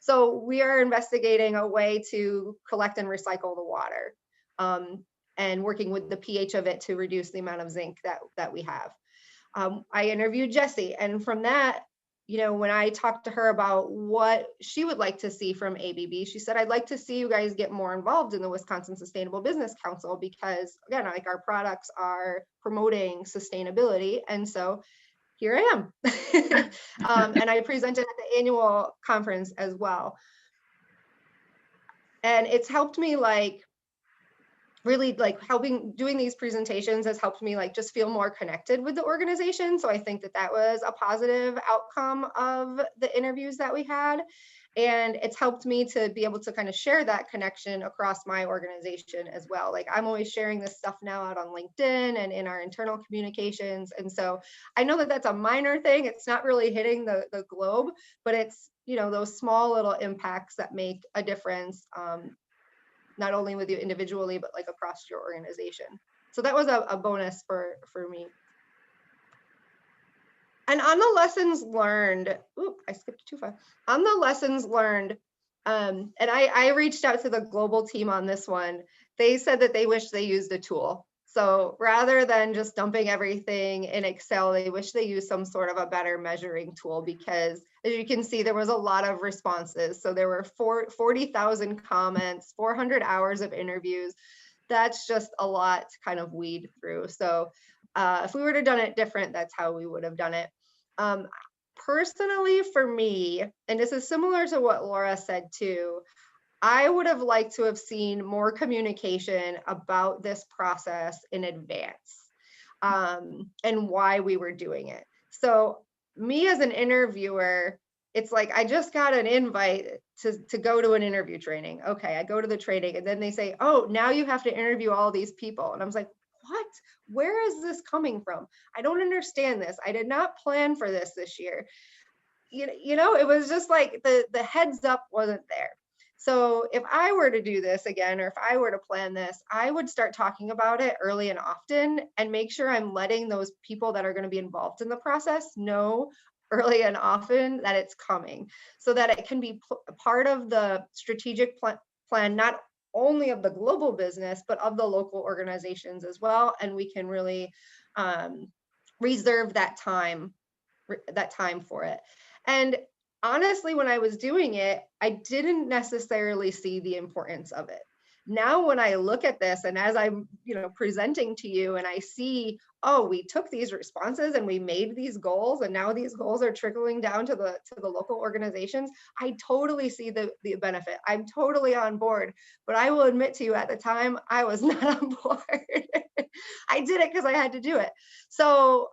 So we are investigating a way to collect and recycle the water, and working with the pH of it to reduce the amount of zinc that we have. I interviewed Jessie, and from that, when I talked to her about what she would like to see from ABB, she said, I'd like to see you guys get more involved in the Wisconsin Sustainable Business Council, because again, like, our products are promoting sustainability. And so here I am. And I presented at the annual conference as well. And it's helped me, like, really, like, doing these presentations has helped me, like, just feel more connected with the organization. So I think that was a positive outcome of the interviews that we had. And it's helped me to be able to kind of share that connection across my organization as well. Like, I'm always sharing this stuff now out on LinkedIn and in our internal communications. And so I know that that's a minor thing. It's not really hitting the globe, but it's, those small little impacts that make a difference, not only with you individually, but like across your organization. So that was a bonus for me. And on the lessons learned, I skipped too far. On the lessons learned, and I reached out to the global team on this one. They said that they wish they used a tool. So rather than just dumping everything in Excel, they wish they used some sort of a better measuring tool, because as you can see, there was a lot of responses. So there were 40,000 comments, 400 hours of interviews. That's just a lot to kind of weed through. So if we were to have done it different, that's how we would have done it. Personally, for me, and this is similar to what Laura said too, I would have liked to have seen more communication about this process in advance, and why we were doing it. So me as an interviewer, it's like, I just got an invite to go to an interview training. Okay, I go to the training, and then they say, oh, now you have to interview all these people. And I was like, what? Where is this coming from? I don't understand this. I did not plan for this year. It was just like the heads up wasn't there. So if I were to do this again, or if I were to plan this, I would start talking about it early and often, and make sure I'm letting those people that are going to be involved in the process know early and often that it's coming, so that it can be part of the strategic plan, not only of the global business, but of the local organizations as well. And we can really reserve that time for it. And honestly, when I was doing it, I didn't necessarily see the importance of it. Now, when I look at this and as I'm, presenting to you and I see, oh, we took these responses and we made these goals and now these goals are trickling down to the local organizations, I totally see the benefit. I'm totally on board, but I will admit to you at the time, I was not on board. I did it because I had to do it. So,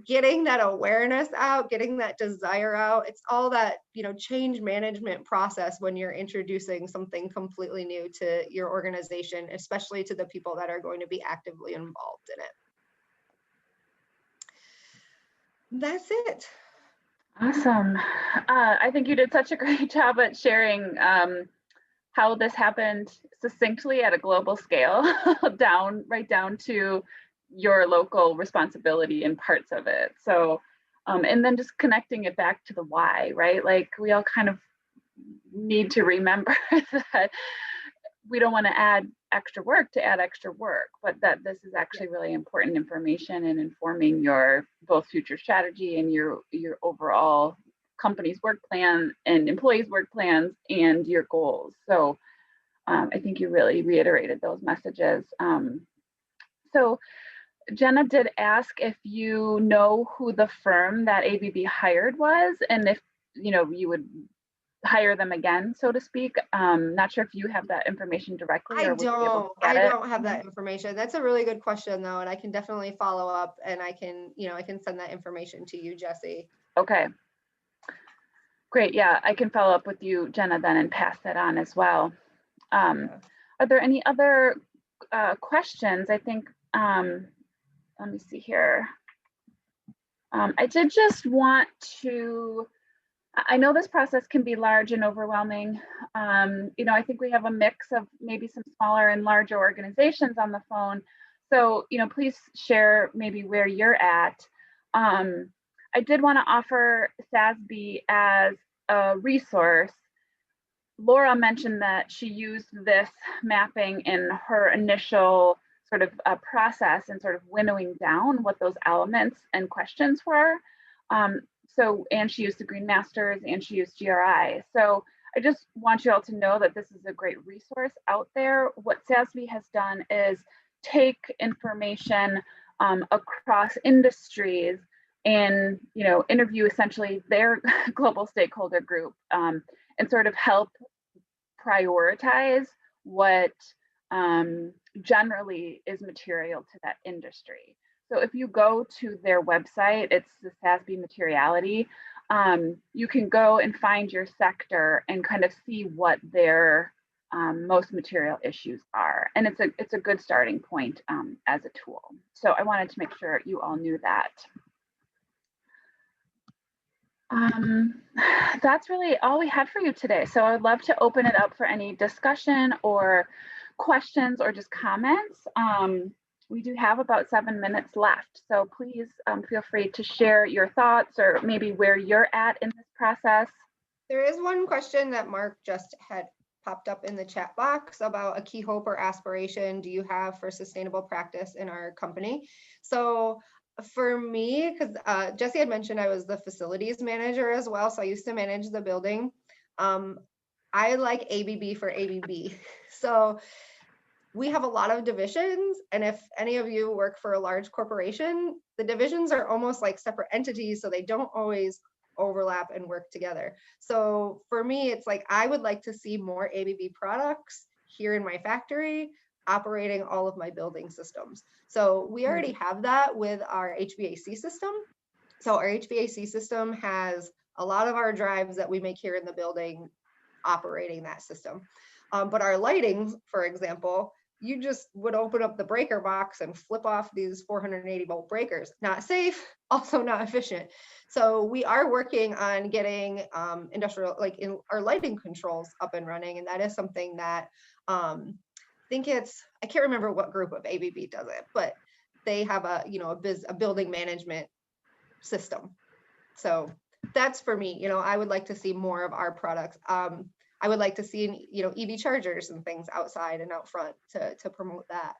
getting that awareness out, getting that desire out, it's all that, change management process when you're introducing something completely new to your organization, especially to the people that are going to be actively involved in it. That's it. Awesome. I think you did such a great job at sharing how this happened succinctly at a global scale, right down to your local responsibility in parts of it. So, and then just connecting it back to the why, right? Like we all kind of need to remember that we don't want to add extra work to add extra work, but that this is actually really important information in informing your both future strategy and your overall company's work plan and employees' work plans and your goals. So I think you really reiterated those messages. So Jenna did ask if you know who the firm that ABB hired was and if you would hire them again, so to speak. Not sure if you have that information directly. I don't have that information. That's a really good question though, and I can definitely follow up and I can send that information to you, Jessie. Okay. Great. Yeah, I can follow up with you, Jenna, then and pass that on as well. Are there any other questions? I think, let me see here. I did just want to, I know this process can be large and overwhelming. I think we have a mix of maybe some smaller and larger organizations on the phone. So, please share maybe where you're at. I did want to offer SASB as a resource. Laura mentioned that she used this mapping in her initial sort of process and sort of winnowing down what those elements and questions were. And she used the Green Masters and she used GRI. So I just want you all to know that this is a great resource out there. What SASB has done is take information across industries and interview essentially their global stakeholder group and sort of help prioritize what generally is material to that industry. So if you go to their website, it's the SASB Materiality, you can go and find your sector and kind of see what their most material issues are. And it's a good starting point as a tool. So I wanted to make sure you all knew that. That's really all we had for you today. So I would love to open it up for any discussion or questions or just comments. We do have about 7 minutes left. So please feel free to share your thoughts or maybe where you're at in this process. There is one question that Mark just had popped up in the chat box about a key hope or aspiration do you have for sustainable practice in our company? So for me, because Jessie had mentioned I was the facilities manager as well, so I used to manage the building. I like ABB for ABB. So we have a lot of divisions, and if any of you work for a large corporation, the divisions are almost like separate entities, so they don't always overlap and work together. So for me, it's like I would like to see more ABB products here in my factory operating all of my building systems. So we already have that with our HVAC system. So our HVAC system has a lot of our drives that we make here in the building operating that system. But our lighting, for example, you just would open up the breaker box and flip off these 480 volt breakers. Not safe, also not efficient. So we are working on getting industrial, like in our lighting controls up and running. And that is something that I can't remember what group of ABB does it, but they have a building management system. So that's for me, I would like to see more of our products. I would like to see, EV chargers and things outside and out front to promote that.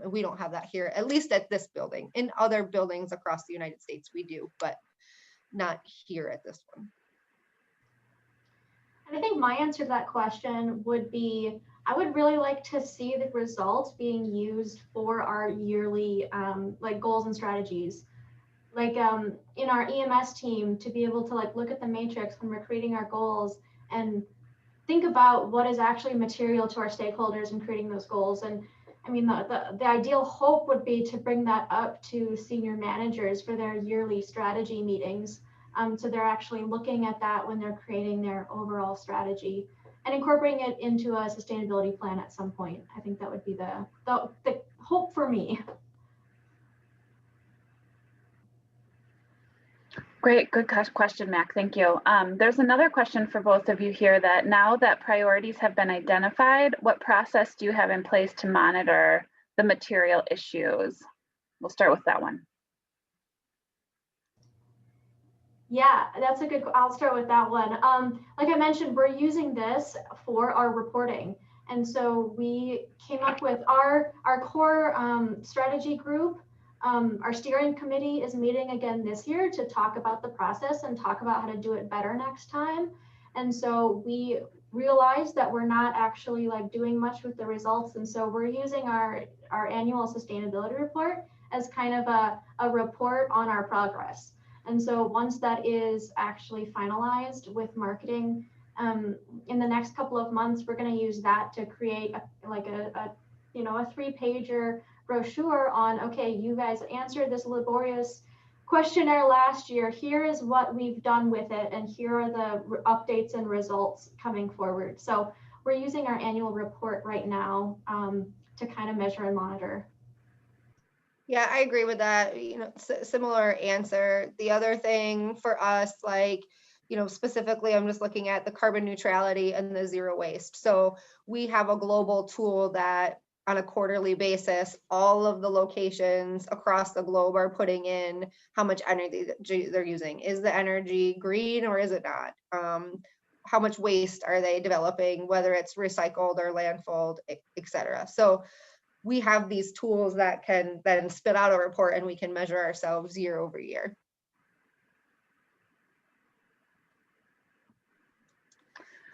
And we don't have that here, at least at this building. In other buildings across the United States, we do, but not here at this one. And I think my answer to that question would be, I would really like to see the results being used for our yearly like goals and strategies. Like in our EMS team, to be able to like look at the matrix when we're creating our goals and think about what is actually material to our stakeholders in creating those goals. And I mean, the ideal hope would be to bring that up to senior managers for their yearly strategy meetings. So they're actually looking at that when they're creating their overall strategy and incorporating it into a sustainability plan at some point. I think that would be the hope for me. Great, good question, Mac. Thank you. There's another question for both of you here that now that priorities have been identified, what process do you have in place to monitor the material issues? We'll start with that one. Yeah, that's a good, I'll start with that one. Like I mentioned, we're using this for our reporting. And so we came up with our core strategy group. Our steering committee is meeting again this year to talk about the process and talk about how to do it better next time. And so we realized that we're not actually like doing much with the results. And so we're using our annual sustainability report as kind of a report on our progress. And so once that is actually finalized with marketing, in the next couple of months, we're going to use that to create a 3-pager brochure on, okay, you guys answered this laborious questionnaire last year. Here is what we've done with it, and here are the updates and results coming forward. So we're using our annual report right now to kind of measure and monitor. Yeah, I agree with that. Similar answer. The other thing for us, like, specifically, I'm just looking at the carbon neutrality and the zero waste. So we have a global tool that on a quarterly basis, all of the locations across the globe are putting in how much energy they're using. Is the energy green or is it not? How much waste are they developing, whether it's recycled or landfilled, et cetera. So we have these tools that can then spit out a report and we can measure ourselves year over year.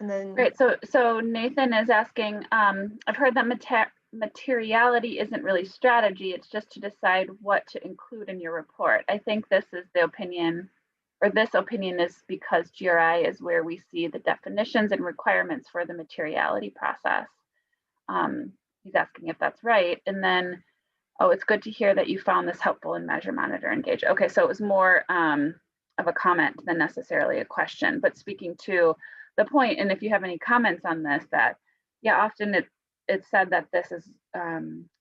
And then great. So Nathan is asking, I've heard that materiality isn't really strategy, it's just to decide what to include in your report. I think this is the opinion, or this opinion is because GRI is where we see the definitions and requirements for the materiality process. He's asking if that's right. And then, oh, it's good to hear that you found this helpful in measure, monitor, engage. Okay, so it was more of a comment than necessarily a question, but speaking to the point, and if you have any comments on this, that, yeah, often it's said that this is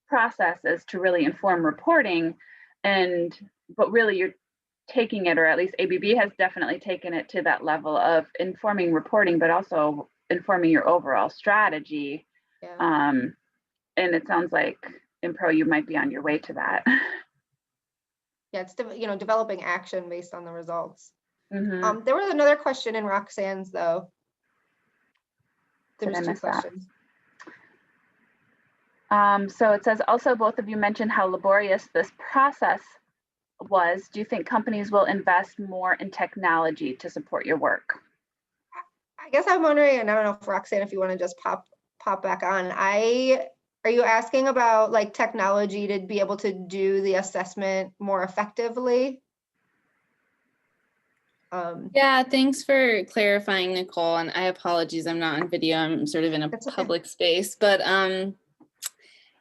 process is to really inform reporting, but really you're taking it, or at least ABB has definitely taken it to that level of informing reporting, but also informing your overall strategy. yeah. And it sounds like in Pro, you might be on your way to that. Yeah, it's developing action based on the results. Mm-hmm. There was another question in Roxanne's though. There Did I was two miss that? questions. So it says, also both of you mentioned how laborious this process was. Do you think companies will invest more in technology to support your work? I guess I'm wondering, and I don't know if Roxanne, if you want to just pop back on. Are you asking about like technology to be able to do the assessment more effectively? Yeah, thanks for clarifying, Nicole. And I apologize, I'm not on video. I'm sort of in a public space, but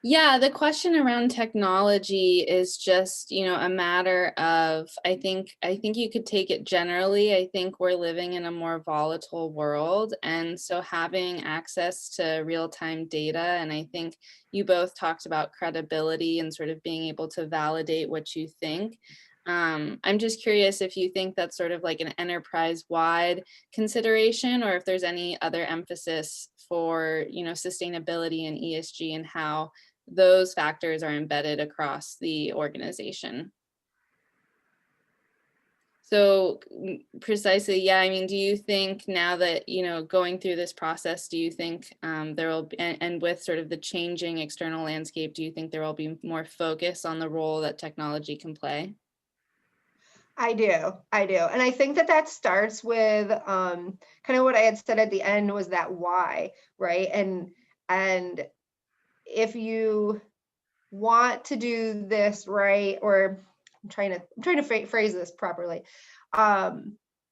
yeah, the question around technology is just, a matter of, I think you could take it generally. I think we're living in a more volatile world. And so having access to real-time data, and I think you both talked about credibility and sort of being able to validate what you think. I'm just curious if you think that's sort of like an enterprise-wide consideration, or if there's any other emphasis for, sustainability and ESG and how those factors are embedded across the organization. So precisely, yeah, I mean, do you think now that, going through this process, do you think there will be, and with sort of the changing external landscape, do you think there will be more focus on the role that technology can play? I do. And I think that starts with kind of what I had said at the end was that why, right? And And if you want to do this right, or I'm trying to phrase this properly.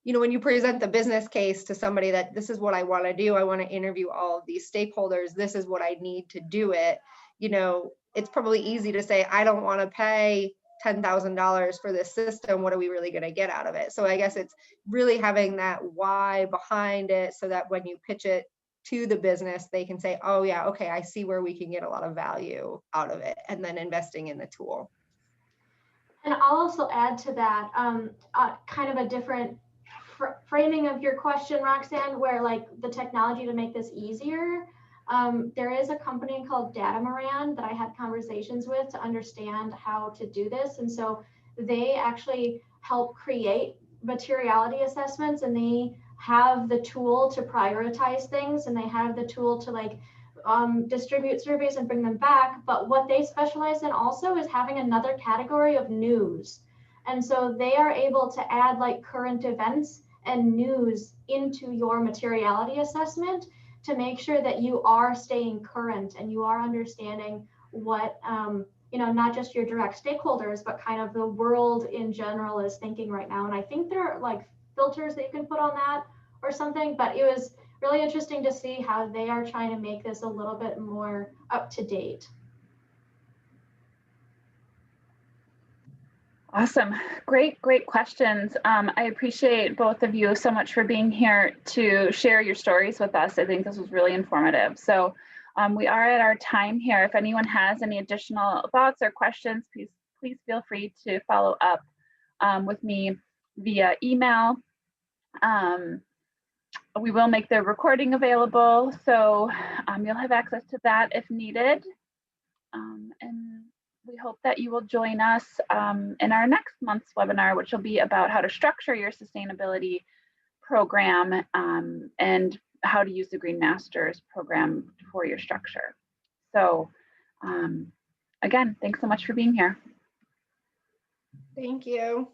You know, when you present the business case to somebody that this is what I want to do, I want to interview all of these stakeholders, this is what I need to do it, you know, it's probably easy to say, I don't want to pay $10,000 for this system. What are we really going to get out of it? So I guess it's really having that why behind it so that when you pitch it to the business, they can say, oh yeah, okay, I see where we can get a lot of value out of it, and then investing in the tool. And I'll also add to that kind of a different framing of your question, Roxanne, where like the technology to make this easier. There is a company called Datamaran that I had conversations with to understand how to do this. And so they actually help create materiality assessments, and they have the tool to prioritize things, and they have the tool to like distribute surveys and bring them back. But what they specialize in also is having another category of news. And so they are able to add like current events and news into your materiality assessment to make sure that you are staying current and you are understanding what, you know, not just your direct stakeholders, but kind of the world in general is thinking right now. And I think there are like filters that you can put on that or something, but it was really interesting to see how they are trying to make this a little bit more up to date. Awesome. Great questions. I appreciate both of you so much for being here to share your stories with us. I think this was really informative. So we are at our time here. If anyone has any additional thoughts or questions, please feel free to follow up with me via email. We will make the recording available, so you'll have access to that if needed. And we hope that you will join us in our next month's webinar, which will be about how to structure your sustainability program and how to use the Green Masters program for your structure. So again, thanks so much for being here. Thank you.